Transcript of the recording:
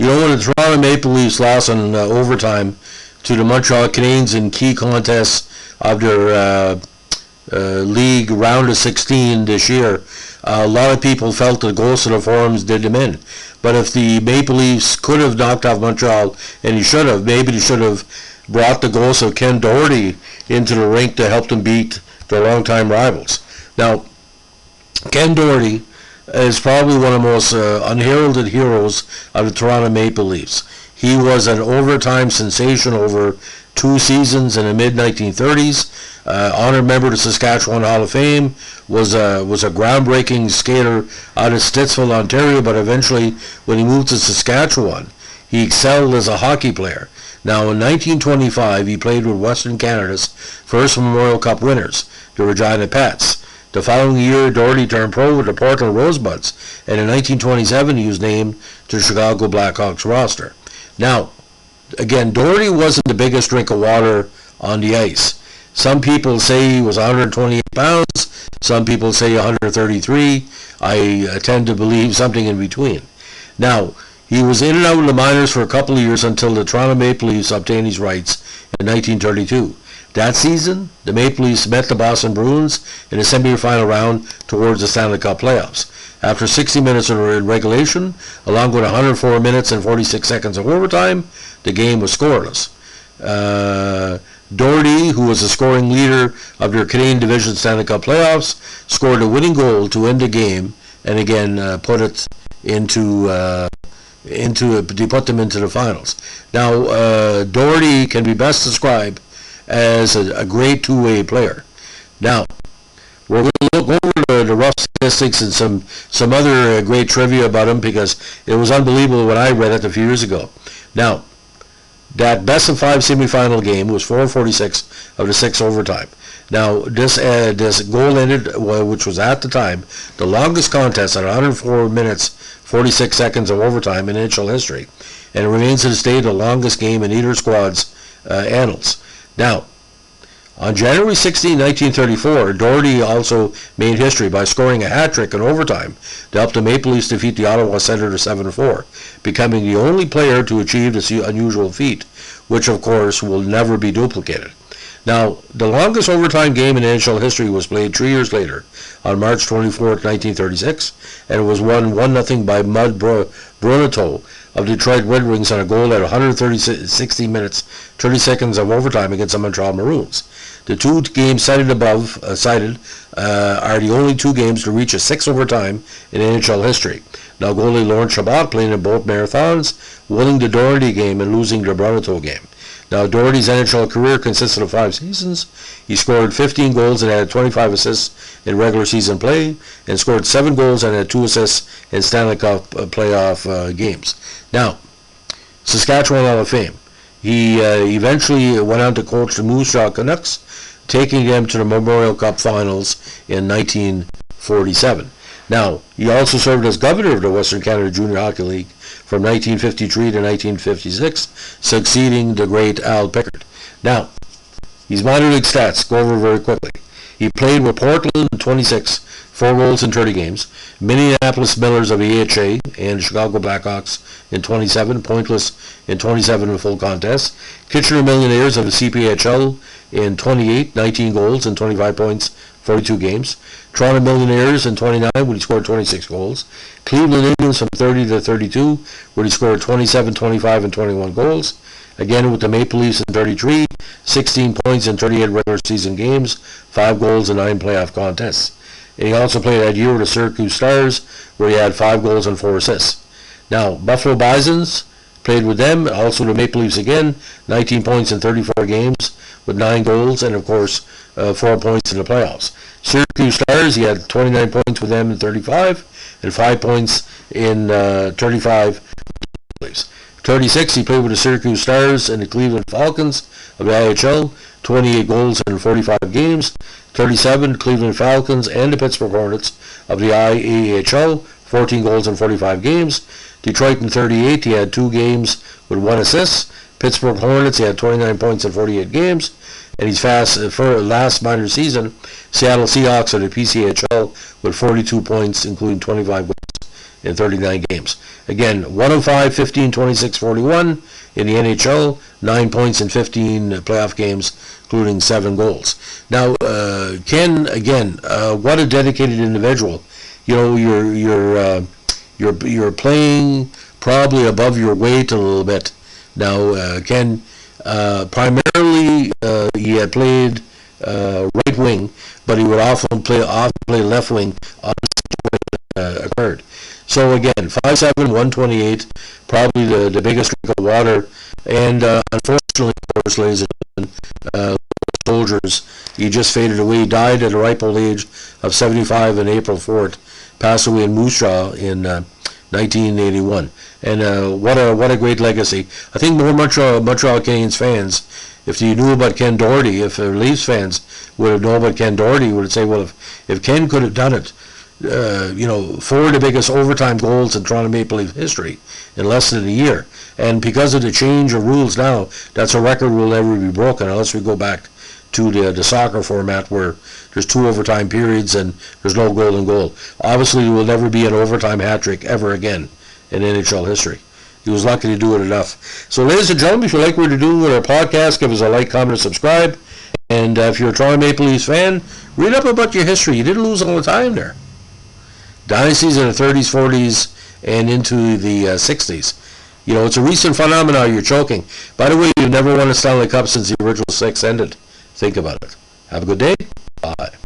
When the Toronto Maple Leafs lost in overtime to the Montreal Canadiens in key contests of their league round of 16 this year, a lot of people felt the ghost of the forums did them in. But if the Maple Leafs could have knocked off Montreal, and he should have, maybe they should have brought the ghost of Ken Doraty into the rink to help them beat their longtime rivals. Now, Ken Doraty is probably one of the most unheralded heroes of the Toronto Maple Leafs. He was an overtime sensation over 2 seasons in the mid-1930s. Honored member of the Saskatchewan Hall of Fame, was a groundbreaking skater out of Stittsville, Ontario, but eventually when he moved to Saskatchewan, he excelled as a hockey player. Now in 1925, he played with Western Canada's first Memorial Cup winners, the Regina Pats. The following year, Doraty turned pro with the Portland Rosebuds, and in 1927 he was named to the Chicago Blackhawks roster. Now, again, Doraty wasn't the biggest drink of water on the ice. Some people say he was 128 pounds. Some people say 133. I tend to believe something in between. Now, he was in and out of the minors for a couple of years until the Toronto Maple Leafs obtained his rights in 1932. That season, the Maple Leafs met the Boston Bruins in the semifinal round towards the Stanley Cup playoffs. After 60 minutes in regulation, along with 104 minutes and 46 seconds of overtime, the game was scoreless. Doraty, who was the scoring leader of their Canadian Division Stanley Cup playoffs, scored a winning goal to end the game, and again put it they put them into the finals. Now, Doraty can be best described as a great two-way player. Now, we're going to look over the rough statistics and some other great trivia about him, because it was unbelievable when I read it a few years ago. Now, that best of 5 semifinal game was 4:46 of the 6 overtime. Now, this goal ended, which was at the time the longest contest at 104 minutes 46 seconds of overtime in NHL history, and it remains to this day the longest game in either squad's annals. Now, on January 16, 1934, Doraty also made history by scoring a hat-trick in overtime to help the Maple Leafs defeat the Ottawa Senators 7-4, becoming the only player to achieve this unusual feat, which of course will never be duplicated. Now, the longest overtime game in NHL history was played 3 years later, on March 24, 1936, and it was won 1-0 by Mud Bruneau of Detroit Red Wings on a goal at 60 minutes, 30 seconds of overtime against the Montreal Maroons. The 2 games cited above are the only 2 games to reach a 6 overtime in NHL history. Now, goalie Laurent Chabot played in both marathons, winning the Doraty game and losing the Bruneau game. Now, Doraty's NHL career consisted of 5 seasons. He scored 15 goals and had 25 assists in regular season play, and scored 7 goals and had 2 assists in Stanley Cup playoff games. Now, Saskatchewan Hall of Fame. He eventually went on to coach the Moose Jaw Canucks, taking them to the Memorial Cup Finals in 1947. Now, he also served as governor of the Western Canada Junior Hockey League from 1953 to 1956, succeeding the great Al Pickard. Now, his minor league stats, go over very quickly. He played with Portland in 26, 4 goals in 30 games, Minneapolis Millers of the AHA and Chicago Blackhawks in 27, pointless in 27 in full contests, Kitchener Millionaires of the CPHL in 28, 19 goals and 25 points, 42 games, Toronto Millionaires in 29, where he scored 26 goals, Cleveland Indians from 30 to 32, where he scored 27, 25, and 21 goals, again with the Maple Leafs in 33, 16 points in 38 regular season games, 5 goals and 9 playoff contests. And he also played that year with the Syracuse Stars, where he had 5 goals and 4 assists. Now, Buffalo Bisons, played with them, also the Maple Leafs again, 19 points in 34 games with 9 goals and, of course, 4 points in the playoffs. Syracuse Stars, he had 29 points with them in 35 and 5 points in 35 Leafs. 36, he played with the Syracuse Stars and the Cleveland Falcons of the IHL, 28 goals in 45 games. 37, Cleveland Falcons and the Pittsburgh Hornets of the IAHL, 14 goals in 45 games. Detroit in 38, he had 2 games with 1 assist. Pittsburgh Hornets, he had 29 points in 48 games. And he's fast for last minor season, Seattle Seahawks of the PCHL with 42 points, including 25 goals in 39 games. Again, 105, 15, 26, 41 in the NHL, 9 points in 15 playoff games, including 7 goals. Now, Ken, again, what a dedicated individual. You know, you're playing probably above your weight a little bit. Now, Ken, primarily he had played right wing, but he would often play left wing on occurred. So again, 5'7", 128, probably the biggest drink of water, and unfortunately, of course, ladies and gentlemen, soldiers, he just faded away. He died at a ripe old age of 75 on April 4th, passed away in Moose Jaw in 1981. And what a great legacy. I think more Montreal Canadiens fans, if you knew about Ken Doraty, if Leafs fans would have known about Ken Doraty, would say, well, if Ken could have done it, 4 of the biggest overtime goals in Toronto Maple Leaf history in less than a year. And because of the change of rules now, that's a record will never be broken unless we go back to the soccer format where there's 2 overtime periods and there's no golden goal. Obviously, there will never be an overtime hat trick ever again in NHL history. He was lucky to do it enough. So, ladies and gentlemen, if you like what we're doing with our podcast, give us a like, comment, and subscribe. And if you're a Toronto Maple Leafs fan, read up about your history. You didn't lose all the time there. Dynasties in the 30s, 40s, and into the 60s. You know, it's a recent phenomenon. You're choking. By the way, you've never won a Stanley Cup since the original 6 ended. Think about it. Have a good day. Bye.